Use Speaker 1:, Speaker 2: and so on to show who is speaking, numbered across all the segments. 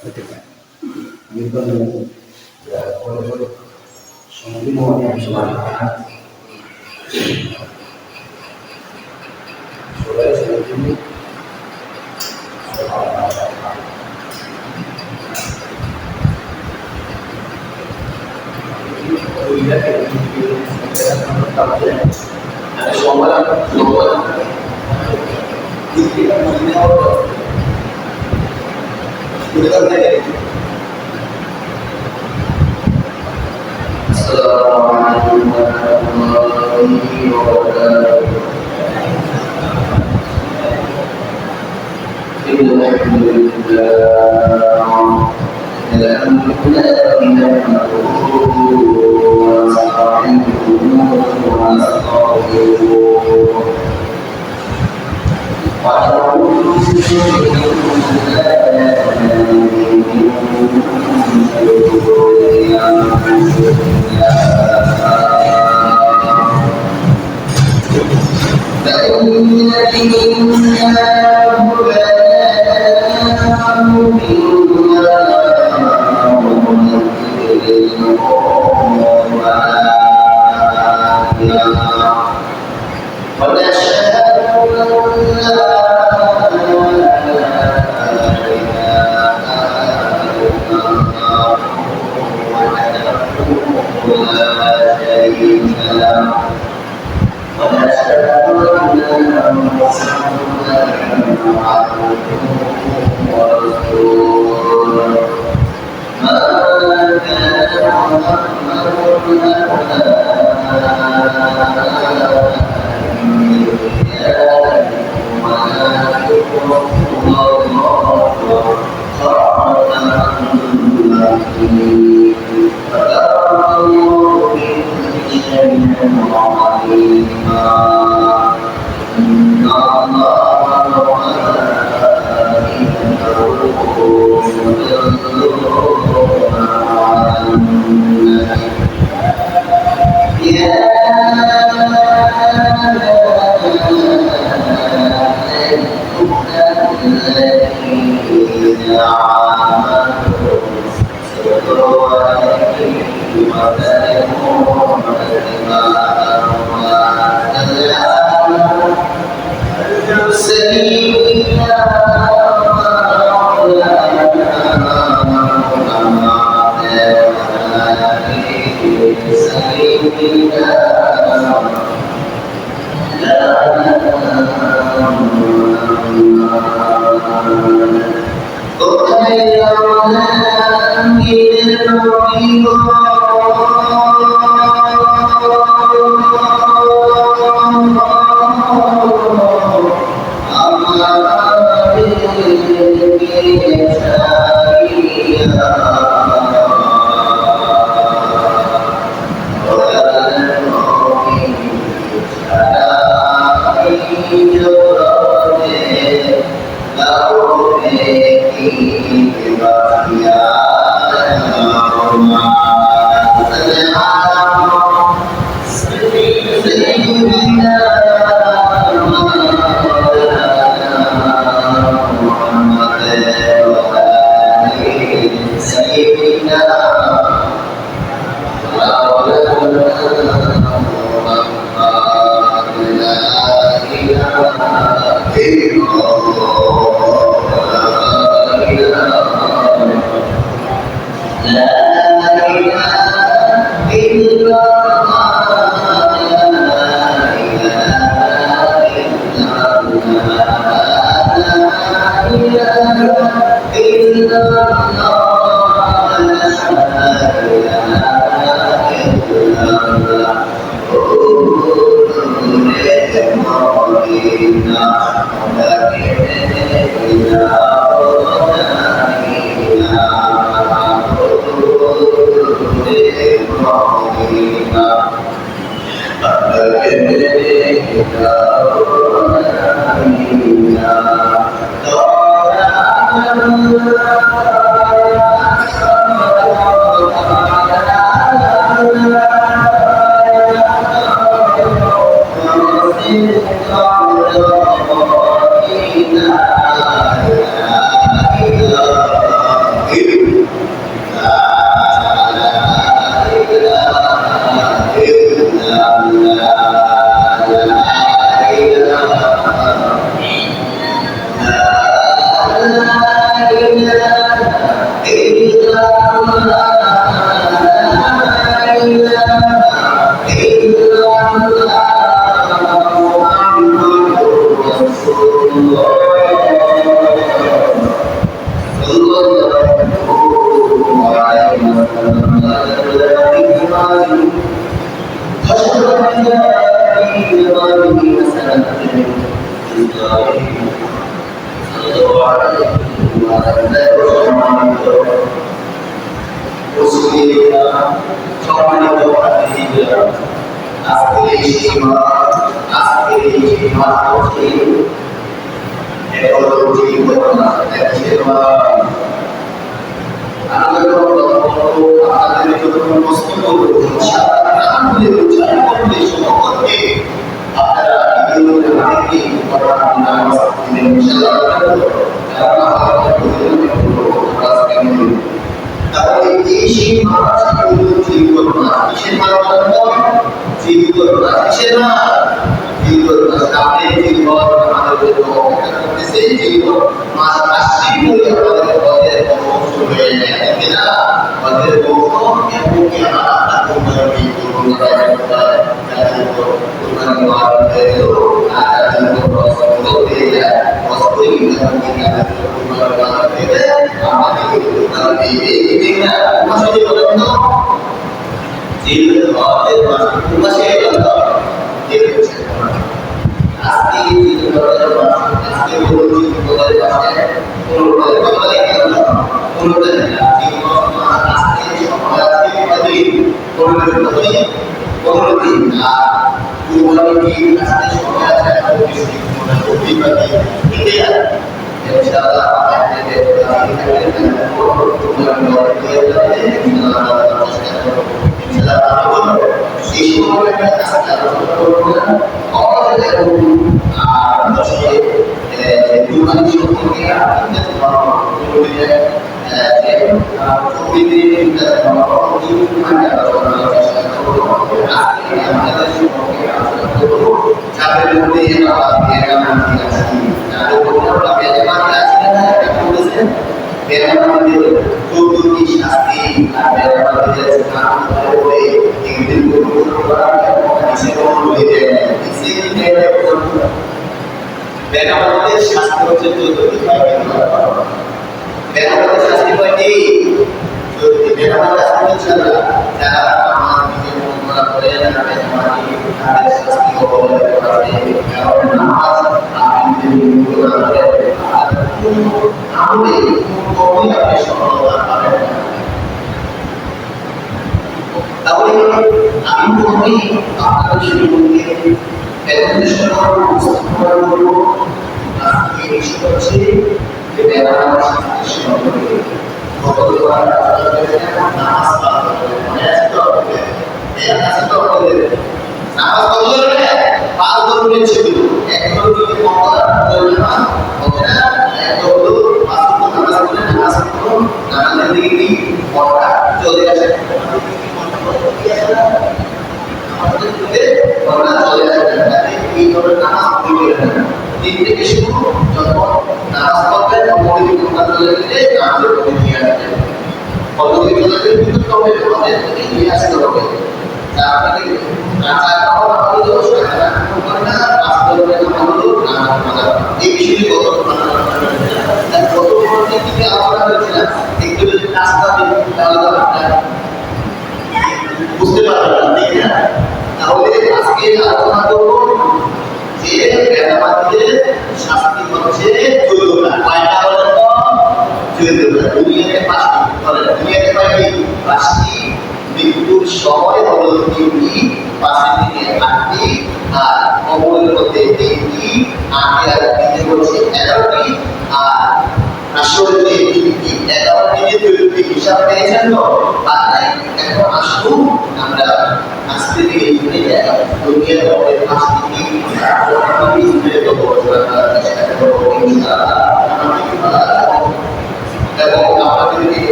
Speaker 1: hati kan gitu ya kalau semua yang semangat sudah ini ada semua Assalamualaikum warahmatullahi wabarakatuh.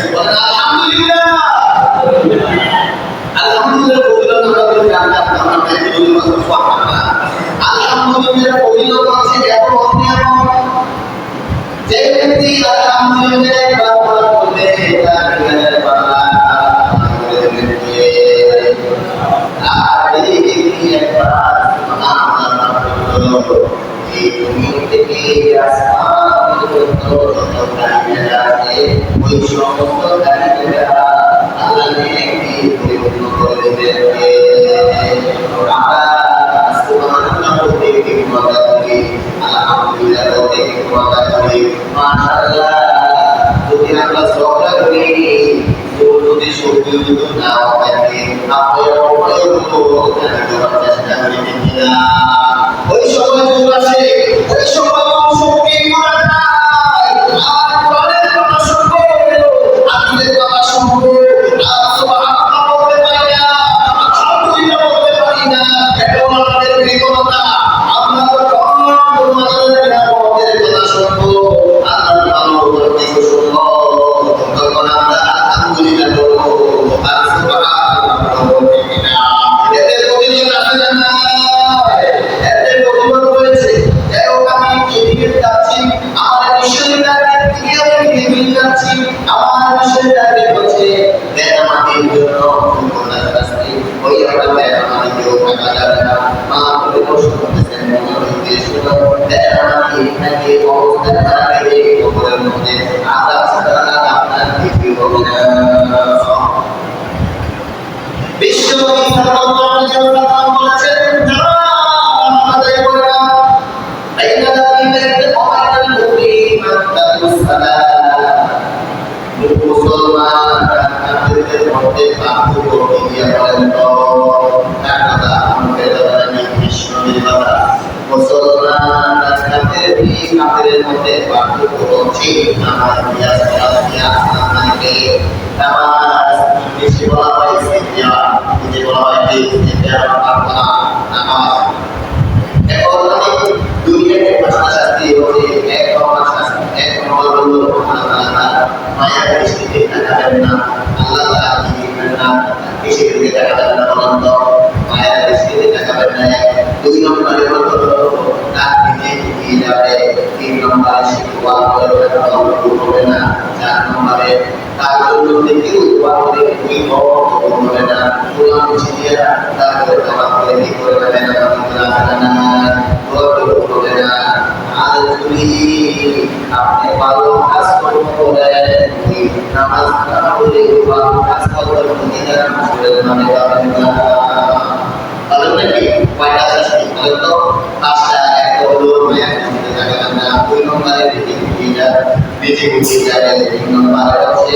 Speaker 1: Jurus এই জমিন থেকে আসমান পর্যন্ত যত গাড়িঘোড়া আছে ওই সমস্ত গাড়িঘোড়া আল্লাহ নেকি পরিপূর্ণ করে দেবে। আমরা সুবহানাল্লাহ বলতে কি মজা করি, আলহামদুলিল্লাহ বলতে কি মজা করি, মাশাআল্লাহ যদি আমরা শ্রদ্ধা করি, যদি শক্তি না থাকে আপনার চেষ্টা করি কিনা ওই সময় যুগ আছে, ওই সময় শক্তি করা নাই। আর কোরআনের কথা শুনবো, আকিদের কথা শুনবো, আর সুবহানাল্লাহ বলতে পারি না, আলহামদুলিল্লাহ বলতে পারি না, এটা আমাদের বিপদতা। আমরা যখন তোমাদের আমাদের কথা শুনবো, আল্লাহর ভালো কিছু শুনবো, তখন আমরা আলহামদুলিল্লাহ বলবো, আর সুবহানাল্লাহ বলতে কিনা এদের প্রতিদিন আছে না আপনি ভালো কাজ করবেন, নামাজ পড়লে ভালো কাজ করবেন, মানে ভালো নাকি কয়টা শাস্তি বলেন তো? পাঁচটা। একটা হলো না ওই নম্বরে বেঁচে উঠে যাবে। তিন নম্বরে হচ্ছে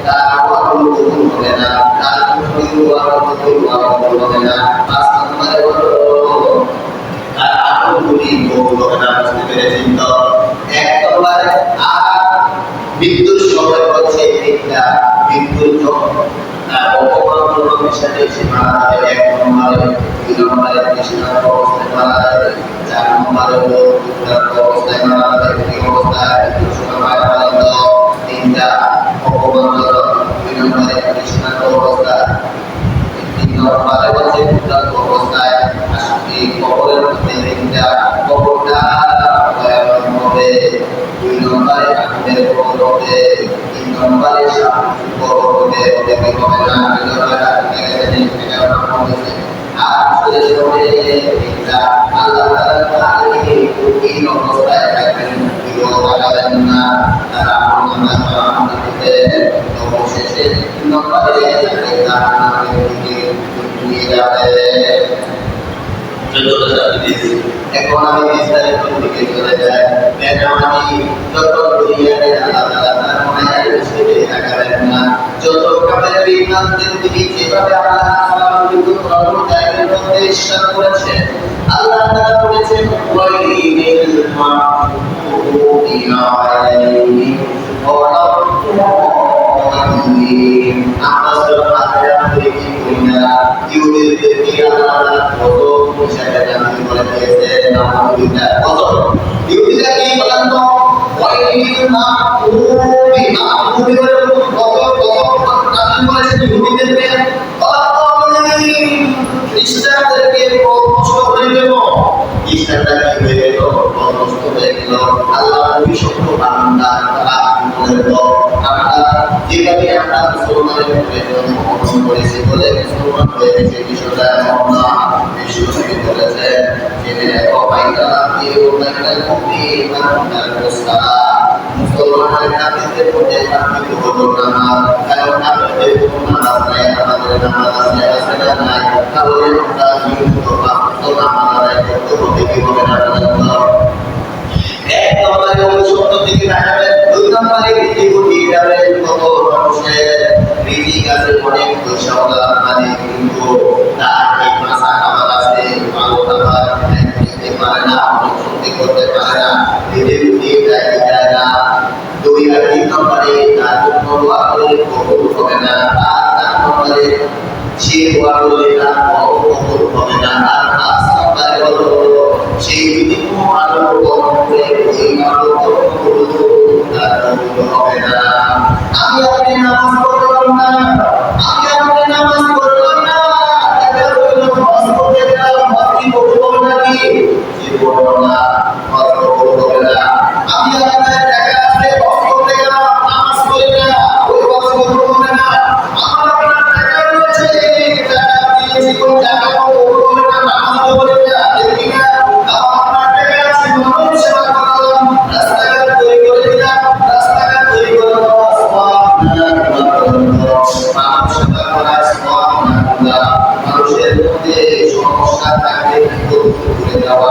Speaker 1: তার কখনো কবুল হবে না, তার কোনো হবে না। পাঁচ নম্বরে হলো তার আটকগুলি কবুল হবে না। বুঝতে পেরেছেন তো? এক নম্বরে আর মৃত্যুর সময় হচ্ছে তিনটা। মৃত্যুর অপমান সাথে সে মারা যাবে এক নম্বরে, দুই নম্বরে কৃষ্ণার অবস্থায় মারা যাবে, চার নম্বরে অবস্থায় মারা যাবে। এই অবস্থায় সময় মারা যাবে তিনটা অপমান, দুই নম্বরে কৃষ্ণার অবস্থা, তিন নম্বরে হচ্ছে অবস্থায় এই কবরের মধ্যে তিনটা কবরটা হবে, দুই নম্বরে আমাদের কবর হবে, তিন নম্বরে কবর হবে। দেখে হবে না আর আসলে আল্লাহ এই অবস্থায় থাকবেন, লাগাবেন না, তারা অবশেষে তিন নম্বরে নিয়ে যাবে। এখন আমি বিস্তারিত দিকে চলে যাই। যত দুনিয়াতে আল্লাহ মায়ের হিসেবে তাকাবেন না, যত কাপের বিজ্ঞানদের দিকে যেভাবে আল্লাহ জায়গার মধ্যে ইশার করেছেন, আল্লাহ তাআলা বলেছেন ওয়াইলিল মাগদুবি আলাইহিম ওয়া লাদ্দাল্লিন। আমরা সূরা আল-ফাতিহা পড়ি কি করি না? ইহুদিদেরকে আল্লাহ কত হিসাবে জানাতে বলে দিয়েছেন। আলহামদুলিল্লাহ। কত ইহুদিরা কি বলেন তো ওয়াইলিল মাগদুবি মাগদুবি বলে কত নাম বলেছেন ইহুদিদেরকে, খ্রিস্টানদেরকে নষ্ট করে দেব। খ্রিস্টানরা কি হয়ে গেল? নষ্ট হয়ে গেল। আল্লাহ অভিশপ্ত বান্দা তারা বলে তো আমরা যেভাবে আমরা মুসলমানের গ্রহণ করেছি বলে মুসলমান হয়ে গেছে, বিষয়টা এমন না। বিশ্বনবী বলেছেন মুসলমানের কাছে পড়ে আপনি বলো নামাজ কারণ আপনাদের কোনো নামাজ নাই আমাদের নামাজ আছে না নাই তাহলে আমরা নিয়মিত নামাজ আদায় করতে হবে কি হবে না এক নম্বরে অনুসত্ব থেকে দেখাবেন দুই নম্বরে রিজিক যাবেন কত মানুষের রিজিক আছে অনেক পয়সা মানে কিন্তু তার এই মাসা খাবার আছে ভালো খাবার খেতে পারে না অনুসন্তি করতে পারে না রিজিক দিয়ে যায় না দুই আর তিন নম্বরে তার জন্য দোয়া করলে কবুল হবে না আর চার নম্বরে সে দোয়া করলে তার কবুল হবে না আর পাঁচ নম্বরে হলো সেই বিনিময় আলো করবে এই আলো হবে না আমি আপনি নামাজ পড়লাম না আমি আপনি নামাজ পড়লাম না এটা হইল নামাজ পড়তে গেলাম ভক্তি করতে হবে নাকি জীবন না নামাজ পড়তে হবে না আমি আপনার টাকা আছে বস করতে গেলাম নামাজ পড়ি না ওই বস করতে হবে না আমার আপনার টাকা রয়েছে টাকা দিয়েছি কোন টাকা করতে হবে না নামাজ পড়তে হবে না দেখি না আপনার টাকা আছে মানুষ সেবা করলাম রাস্তাঘাট তৈরি করে দিলাম রাস্তাঘাট তৈরি করে মানুষের মধ্যে সমস্যা থাকলে করে দেওয়া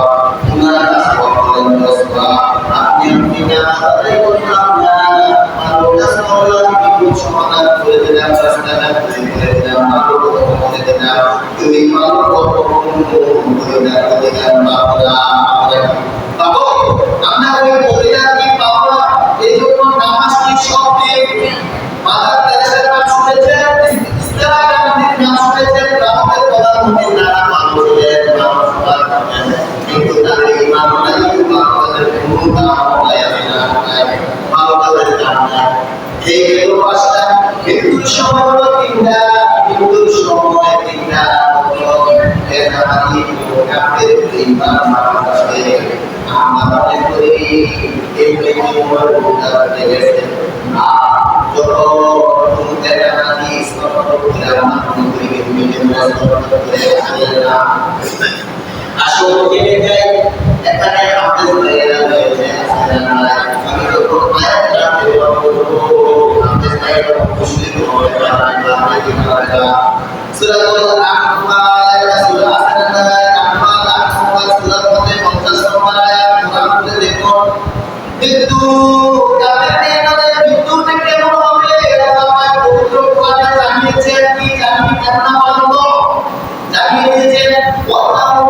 Speaker 1: আপনি সমাধান করে দিলাম রাস্তাঘাট তৈরি করে দিলাম আপনার ওই অধিকার কি পাওয়া এই জন্য নামাজটি সব মাদার তেরেসার নাম শুনেছেন ইস্তেরা গান্ধীর নাম শুনেছেন আমাদের প্রধানমন্ত্রী নানা মানুষের নাম শুনেছেন কিন্তু তাদের ইমান নাই তাদের কোনো নাম নাই ভালো তাদের নাম নাই এই হলো পাঁচটা মৃত্যুর সময় হলো তিনটা মৃত্যুর সময় তিনটা এর নামাজি কাপড়ের ইমান মানতে আমরা মনে করি এই মৃত্যুর ভূমিকা গেছে না যখন দেখা নাকি স্মরণ করে আমরা মনে করি নিজের স্মরণ করে আল্লাহ আসলে জেনে যাই এখানে আমাদের বাইরে রয়েছে আমি যখন আয়াতটা ব্যবহার করব আমাদের বাইরে মুসলিম হয়ে যাবে আমরা কি করব সূরা আল-আনফাল সূরা আল-আনফাল সূরার মধ্যে 50 নম্বর আয়াত কোরআনে দেখুন কিন্তু কাফেরদের মৃত্যুটা কেমন হবে আল্লাহ পবিত্র কোরআনে জানিয়েছেন কি জানি কেন বলবো জানিয়ে দিয়েছেন ওয়াল্লাহু